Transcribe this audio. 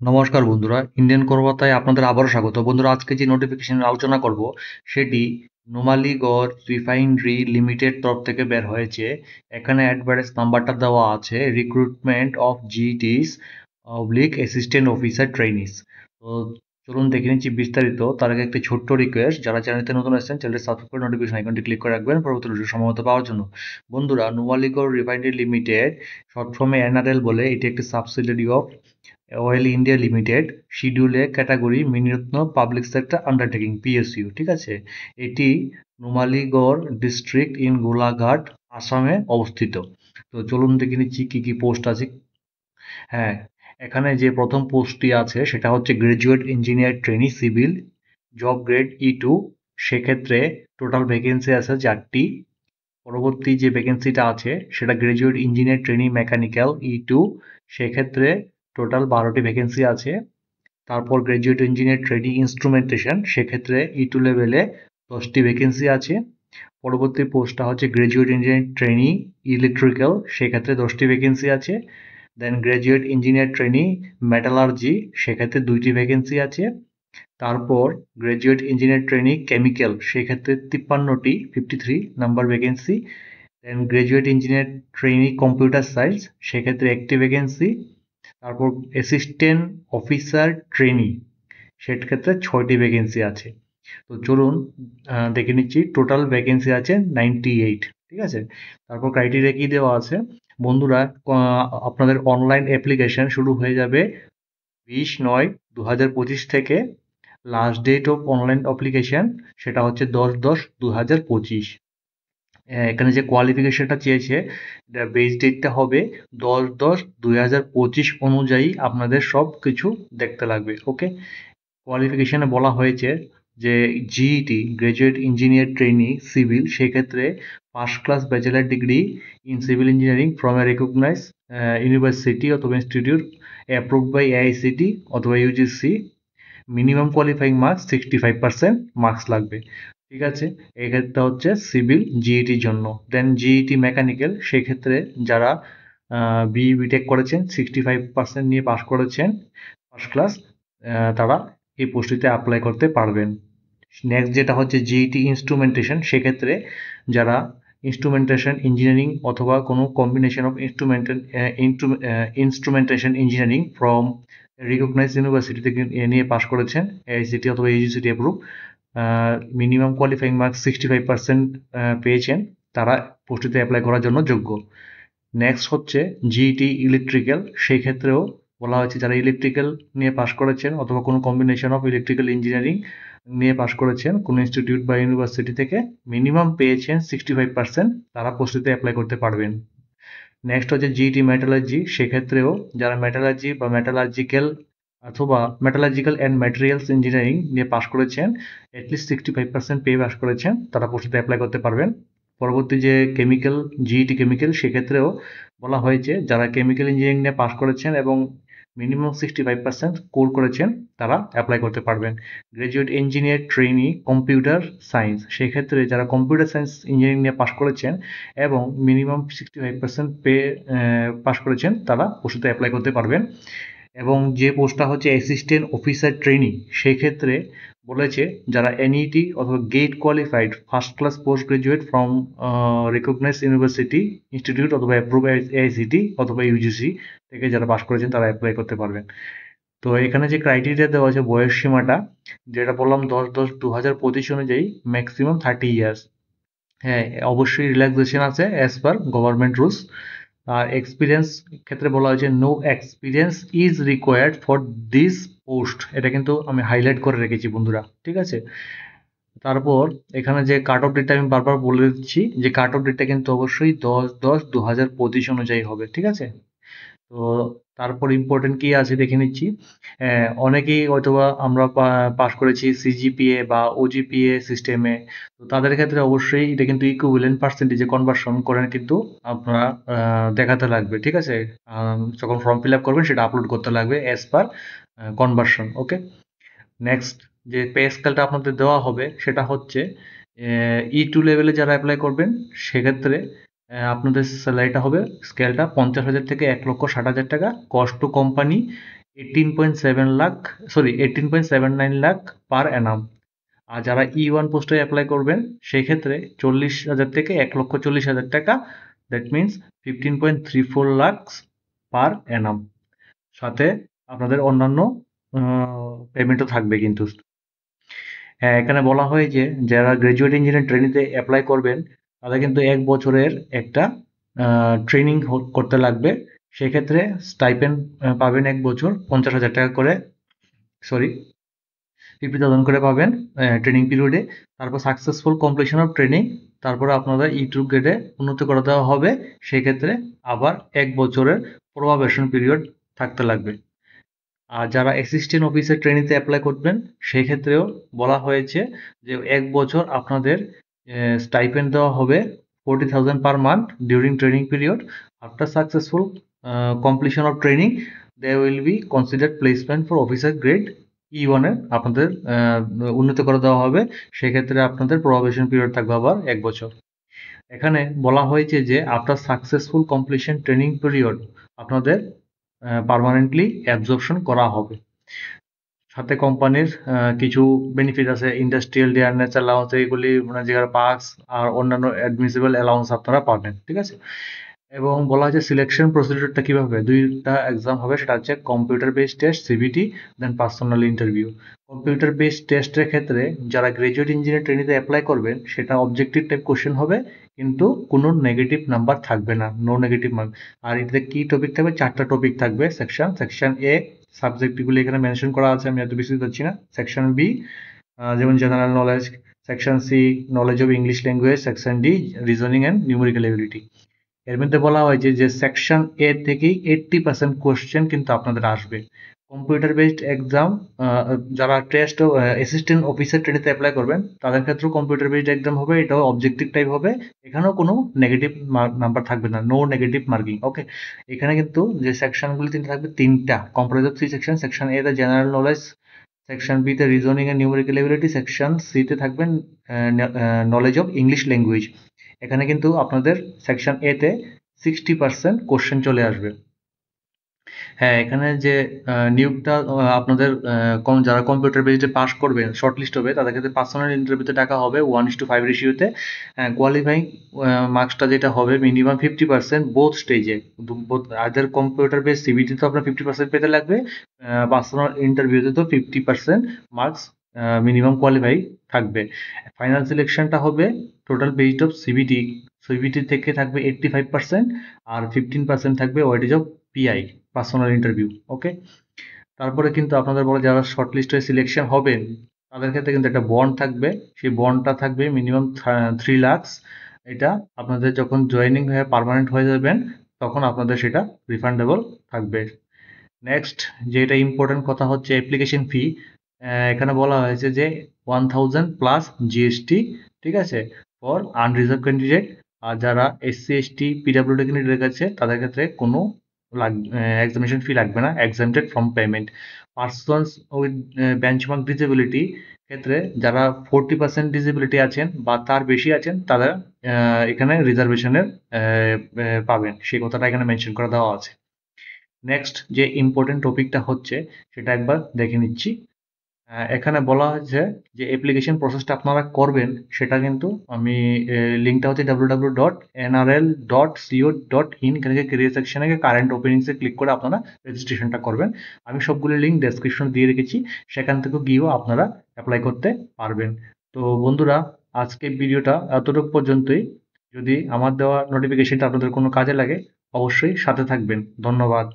নমস্কার বন্ধুরা, ইন্ডিয়ান করবাতায় আপনাদের আবারও স্বাগত। বন্ধুরা, আজকে যে নোটিফিকেশন আলোচনা করব সেটি নুমালীগড় রিফাইনারি লিমিটেড তরফ থেকে বের হয়েছে। এখানে অ্যাডভার্টাইজ নাম্বারটা দেওয়া আছে, রিক্রুটমেন্ট অফ জিটিস অবলিক অ্যাসিস্ট্যান্ট অফিসার ট্রেনিস। তো চলুন দেখে নিচ্ছি বিস্তারিত। তার আগে একটি ছোট্ট রিকোয়েস্ট, যারা চ্যানেলতে নতুন আসছেন চ্যানেলটি সাবস্ক্রাইব করে নোটিফিকেশন আইকনটি ক্লিক করে রাখবেন পরবর্তী সময়মতো পাওয়ার জন্য। বন্ধুরা, নুমালীগড় রিফাইনারি লিমিটেড, শর্ট ফর্মে এনআরএল বলে, এটি একটি subsidiary of oil India limited, schedule A category Miniratna public sector undertaking PSU. ঠিক আছে, এটি নুমালীগড় ডিস্ট্রিক্ট ইন গোলাঘাট, আসামে অবস্থিত। তো চলুন দেখে নিচ্ছি কি কি পোস্ট আছে। হ্যাঁ, এখানে যে প্রথম পোস্টটি আছে সেটা হচ্ছে graduate engineer trainee civil, job grade E2। সেক্ষেত্রে টোটাল ভ্যাকেন্সি আছে 4টি। পরবর্তী যে ভ্যাকেন্সিটা আছে সেটা graduate engineer trainee mechanical E2। সেক্ষেত্রে টোটাল 12টি ভ্যাকেন্সি আছে। তারপর গ্রাজুয়েট ইঞ্জিনিয়ার ট্রেনি ইনস্ট্রুমেন্টেশন, সেক্ষেত্রে E2 লেভেলে 10টি ভ্যাকেন্সি আছে। পরবর্তী পোস্টটা হচ্ছে গ্রাজুয়েট ইঞ্জিনিয়ার ট্রেনি ইলেকট্রিক্যাল, সেক্ষেত্রে 10টি ভ্যাকেন্সি আছে। দেন গ্রাজুয়েট ইঞ্জিনিয়ার ট্রেনি মেটালার্জি, সেক্ষেত্রে 2টি ভ্যাকেন্সি আছে। তারপর গ্রাজুয়েট ইঞ্জিনিয়ার ট্রেনি কেমিক্যাল, সেক্ষেত্রে 53টি 53 number vacancy. Then graduate engineer trainee computer science, সেক্ষেত্রে 1টি ভ্যাকেন্সি। তারপর অ্যাসিস্ট্যান্ট অফিসার ট্রেনি, সেক্ষেত্রে 6টি ভ্যাকেন্সি আছে। তো চলুন দেখে নিচ্ছি। টোটাল ভ্যাকেন্সি আছে 98। ঠিক আছে, তারপর ক্রাইটেরিয়া কি দেওয়া আছে বন্ধুরা। আপনাদের অনলাইন অ্যাপ্লিকেশন শুরু হয়ে যাবে 20/9/2025 থেকে। Last date of online application সেটা হচ্ছে 10/10/2025। এখানে যে কোয়ালিফিকেশনটা চেয়েছে, বেস ডেটটা হবে 10/10/2025 অনুযায়ী আপনাদের সব কিছু দেখতে লাগবে। ওকে, কোয়ালিফিকেশনে বলা হয়েছে যে GET graduate engineer trainee civil, সেক্ষেত্রে first class bachelor degree in civil engineering from a recognise university অথবা ইনস্টিটিউট অ্যাপ্রুভড বাই এআইসিটি অথবা UGC. Minimum qualifying marks 65% marks লাগবে। ঠিক আছে, এক্ষেত্রে হচ্ছে সিভিল জিইটির জন্য। দেন জিইটি মেকানিক্যাল, সেক্ষেত্রে যারা বিই বিটেক করেছেন 65% নিয়ে পাশ করেছেন ফার্স্ট ক্লাস, তারা এই পোস্টটিতে অ্যাপ্লাই করতে পারবেন। নেক্সট যেটা হচ্ছে জিইটি ইনস্ট্রুমেন্টেশন, সেক্ষেত্রে যারা ইনস্ট্রুমেন্টেশন ইঞ্জিনিয়ারিং অথবা কোনো combination of instrumentation engineering from recognise university থেকে নিয়ে পাশ করেছেন, এআইসিটি অথবা ইউজিসিটি অ্যাপ্রুভ, মিনিমাম কোয়ালিফাইং মার্কস 65% পেয়েছেন, তারা পোস্টটিতে অ্যাপ্লাই করার জন্য যোগ্য। নেক্সট হচ্ছে জিইটি ইলেকট্রিক্যাল, সেই ক্ষেত্রেও বলা হয়েছে যারা ইলেকট্রিক্যাল নিয়ে পাশ করেছেন অথবা কোনো কম্বিনেশন অফ ইলেকট্রিক্যাল ইঞ্জিনিয়ারিং নিয়ে পাশ করেছেন কোনো ইনস্টিটিউট বা ইউনিভার্সিটি থেকে, মিনিমাম পেয়েছেন 65%, তারা পোস্টটিতে অ্যাপ্লাই করতে পারবেন। নেক্সট হচ্ছে জিইটি মেটালার্জি, সেক্ষেত্রেও যারা মেটালার্জি বা মেটালার্জিক্যাল অথবা মেটালার্জিক্যাল অ্যান্ড ম্যাটেরিয়ালস ইঞ্জিনিয়ারিং নিয়ে পাশ করেছেন, অ্যাটলিস্ট 65% পেয়ে পাশ করেছেন, তারা পোস্টটিতে অ্যাপ্লাই করতে পারবেন। পরবর্তী যে কেমিক্যাল, জিইটি কেমিক্যাল, সেক্ষেত্রেও বলা হয়েছে যারা কেমিক্যাল ইঞ্জিনিয়ারিং নিয়ে পাশ করেছেন এবং মিনিমাম 65% স্কোর করেছেন, তারা অ্যাপ্লাই করতে পারবেন। Graduate engineer trainee computer science, সেক্ষেত্রে যারা কম্পিউটার সায়েন্স ইঞ্জিনিয়ারিং নিয়ে পাশ করেছেন এবং মিনিমাম 65% পাশ করেছেন, তারা পোস্টে অ্যাপ্লাই করতে পারবেন। এবং যে পোস্টটা হচ্ছে অ্যাসিস্ট্যান্ট অফিসার ট্রেনি, সেক্ষেত্রে বলেছে যারা এনইটি অথবা GATE qualified first class post graduate from recognise university institute অথবা অ্যাপ্রুভ এআইসিটি অথবা ইউজিসি থেকে যারা পাশ করেছেন, তারা অ্যাপ্লাই করতে পারবেন। তো এখানে যে ক্রাইটেরিয়া দেওয়া আছে বয়স সীমাটা, যেটা বললাম 10/10/2025 অনুযায়ী ম্যাক্সিমাম 30 ইয়ার্স। হ্যাঁ, অবশ্যই রিল্যাক্সেশন আছে অ্যাজ পার গভর্নমেন্ট রুলস। আর এক্সপিরিয়েন্স ক্ষেত্রে বলা হয়েছে no experience is required for this post, এটা কিন্তু আমি হাইলাইট করে রেখেছি বন্ধুরা। ঠিক আছে, তারপর এখানে যে কাট অফ ডেটটা আমি বারবার বলে দিচ্ছি যে কাট অফ ডেটটা কিন্তু অবশ্যই 10/10/2025 অনুযায়ী হবে। ঠিক আছে, তো তারপর ইম্পর্টেন্ট কি আছে দেখে নিচ্ছি। অনেকেই হয়তোবা আমরা পাস করেছি সিজিপিএ বা ওজিপিএ সিস্টেমে, তো তাদের ক্ষেত্রে অবশ্যই এটা কিন্তু ইকুইভ্যালেন্ট পার্সেন্টেজে কনভার্সন করে কিন্তু আপনারা দেখাতে লাগবে। ঠিক আছে, যখন ফর্ম ফিল আপ করবেন সেটা আপলোড করতে লাগবে অ্যাজ পার কনভার্সন। ওকে, নেক্সট যে পে স্কেলটা আপনাদের দেওয়া হবে সেটা হচ্ছে E2 লেভেলে যারা অ্যাপ্লাই করবেন, সেক্ষেত্রে আপনাদের স্যালারিটা হবে স্কেলটা 50,000 থেকে 1,60,000 টাকা। কস্ট টু কোম্পানি 18.79 লাখ পার অ্যানাম। আর যারা E1 পোস্টে অ্যাপ্লাই করবেন সেই ক্ষেত্রে 40,000 থেকে 1,40,000 টাকা, দ্যাট মিনস 15.34 লাখ পার অ্যানাম। সাথে আপনাদের অন্যান্য পেমেন্টও থাকবে কিন্তু। হ্যাঁ, এখানে বলা হয় যে যারা গ্র্যাজুয়েট ইঞ্জিনিয়ার ট্রেনিংতে অ্যাপ্লাই করবেন তাদের কিন্তু 1 বছরের একটা ট্রেনিং করতে লাগবে। সেক্ষেত্রে স্টাইপেন্ড পাবেন 1 বছর 50,000 টাকা করে, সরি 50,000 করে পাবেন ট্রেনিং পিরিয়ডে। তারপর সাকসেসফুল কমপ্লিশন অফ ট্রেনিং, তারপরে আপনাদের E2 গ্রেডে উন্নতি করে দেওয়া হবে। সেক্ষেত্রে আবার 1 বছরের প্রবাবেশন পিরিয়ড থাকতে লাগবে। আর যারা অ্যাসিস্ট্যান্ট অফিসার ট্রেনিংতে অ্যাপ্লাই করবেন সেই ক্ষেত্রেও বলা হয়েছে যে 1 বছর আপনাদের স্টাইপেন্ড দেওয়া হবে 40,000 per month during training period. After successful completion of training they will be considered placement for officer grade E1 এ আপনাদের উন্নতি করে দেওয়া হবে। সেক্ষেত্রে আপনাদের প্রবাবেশন পিরিয়ড থাকবে আবার 1 বছর। এখানে বলা হয়েছে যে after successful completion training period আপনাদের পার্মানেন্টলি অ্যাবজর্পশন করা হবে। সাথে কোম্পানির কিছু বেনিফিট আছে, ইন্ডাস্ট্রিয়াল ডিয়ারনেস অ্যালাউন্স, এইগুলি মানে যেগুলো পাস আর অন্যান্য অ্যাডমিসিবল অ্যালাউন্স আপনারা পাবেন, ঠিক আছে। এবং বলা হয়েছে সিলেকশন প্রসিডিউরটা কীভাবে, 2টা এক্সাম হবে, সেটা হচ্ছে কম্পিউটার বেসড টেস্ট সিবিটি, দেন পার্সোনাল ইন্টারভিউ। কম্পিউটার বেসড টেস্টের ক্ষেত্রে যারা গ্র্যাজুয়েট ইঞ্জিনিয়ার ট্রেনিংতে অ্যাপ্লাই করবেন সেটা অবজেক্টিভ টাইপ কোশ্চেন হবে, কিন্তু কোনো নেগেটিভ নাম্বার থাকবে না, নো নেগেটিভ মার্ক। আর এটাতে কী টপিক থাকবে, 4টা টপিক থাকবে। সেকশন এ সাবজেক্টগুলি এখানে মেনশন করা আছে, আমি এত বেশি যাচ্ছি না। সেকশন বি যেমন general knowledge, section C knowledge of English language, section D reasoning and numerical ability. এর মধ্যে বলা হয়েছে যে সেকশন এ থেকেই 80% কোশ্চেন কিন্তু আপনাদের আসবে। কম্পিউটার বেসড এক্সাম যারা টেস্ট অ্যাসিস্ট্যান্ট অফিসার ট্রেনিংতে অ্যাপ্লাই করবেন তাদের ক্ষেত্রেও কম্পিউটার বেসড এক্সাম হবে, এটাও অবজেক্টিভ টাইপ হবে। এখানেও কোনো নেগেটিভ নাম্বার থাকবে না, নো নেগেটিভ মার্কিং, ওকে। এখানে কিন্তু যে সেকশনগুলি থাকবে 3টা, comprise of 3 section. Section A তে জেনারেল নলেজ, সেকশন বি তে reasoning and numerical ability, section C তে থাকবেন নলেজ অফ ইংলিশ ল্যাঙ্গুয়েজ। এখানে কিন্তু আপনাদের সেকশন এ তে 60% কোশ্চেন চলে আসবে। হ্যাঁ, এখানে যে নিয়োগটা আপনাদের যারা কম্পিউটার বেসডে পাস করবেন, শর্টলিস্ট হবে, তাদের ক্ষেত্রে পার্সোনাল ইন্টারভিউতে টাকা হবে 1:5 রেশিওতে। কোয়ালিফাইং মার্কসটা যেটা হবে মিনিমাম 50% বোথ স্টেজে, আদার কম্পিউটার বেস সিবিটি তো আপনার 50% পেতে লাগবে, পার্সোনাল ইন্টারভিউতে তো 50% মার্কস মিনিমাম কোয়ালিফাই থাকবে। ফাইনাল সিলেকশনটা হবে total based of CBT, CBT থেকে থাকবে 85% আর 15% থাকবে weightage of PI, personal interview, okay. তারপরে কিন্তু আপনাদের বলে যারা শর্টলিস্ট হয়ে সিলেকশন হবেন তাদের ক্ষেত্রে কিন্তু একটা বন্ড থাকবে, সেই বন্ডটা থাকবে মিনিমাম 3 লাখ। এটা আপনাদের যখন জয়েনিং হয়ে পার্মানেন্ট হয়ে যাবেন তখন আপনাদের সেটা রিফান্ডেবল থাকবে। নেক্সট যেটা ইম্পর্টেন্ট কথা হচ্ছে অ্যাপ্লিকেশন ফি। এখানে বলা হয়েছে যে 1000 প্লাস জিএসটি, ঠিক আছে, ফর আনরিজার্ভ ক্যান্ডিডেট। আর যারা এসসি এসটি পিডাব্লিউডি ক্যান্ডিডেট আছে তাদের ক্ষেত্রে কোনো এক্সামিনেশন ফি লাগবে না, exempted from payment. Persons with benchmark disability ক্ষেত্রে যারা 40% ডিসেবিলিটি আছেন বা তার বেশি আছেন তারা এখানে রিজার্ভেশনের পাবেন, সেই কথাটা এখানে মেনশন করে দেওয়া আছে। নেক্সট যে ইম্পর্টেন্ট টপিকটা হচ্ছে সেটা একবার দেখে নিচ্ছি। এখানে বলা হয়েছে যে অ্যাপ্লিকেশন প্রসেসটা আপনারা করবেন সেটা কিন্তু আমি লিঙ্কটা হচ্ছে www.nrl.co.in, এখানে ক্যারিয়ার সেকশনে কারেন্ট ওপেনিংসে ক্লিক করে আপনারা রেজিস্ট্রেশনটা করবেন। আমি সবগুলো লিঙ্ক ডেসক্রিপশনে দিয়ে রেখেছি, সেখান থেকেও গিয়েও আপনারা অ্যাপ্লাই করতে পারবেন। তো বন্ধুরা, আজকে ভিডিওটা এতটুকু পর্যন্তই। যদি আমার দেওয়া নোটিফিকেশনটা আপনাদের কোনো কাজে লাগে অবশ্যই সাথে থাকবেন। ধন্যবাদ।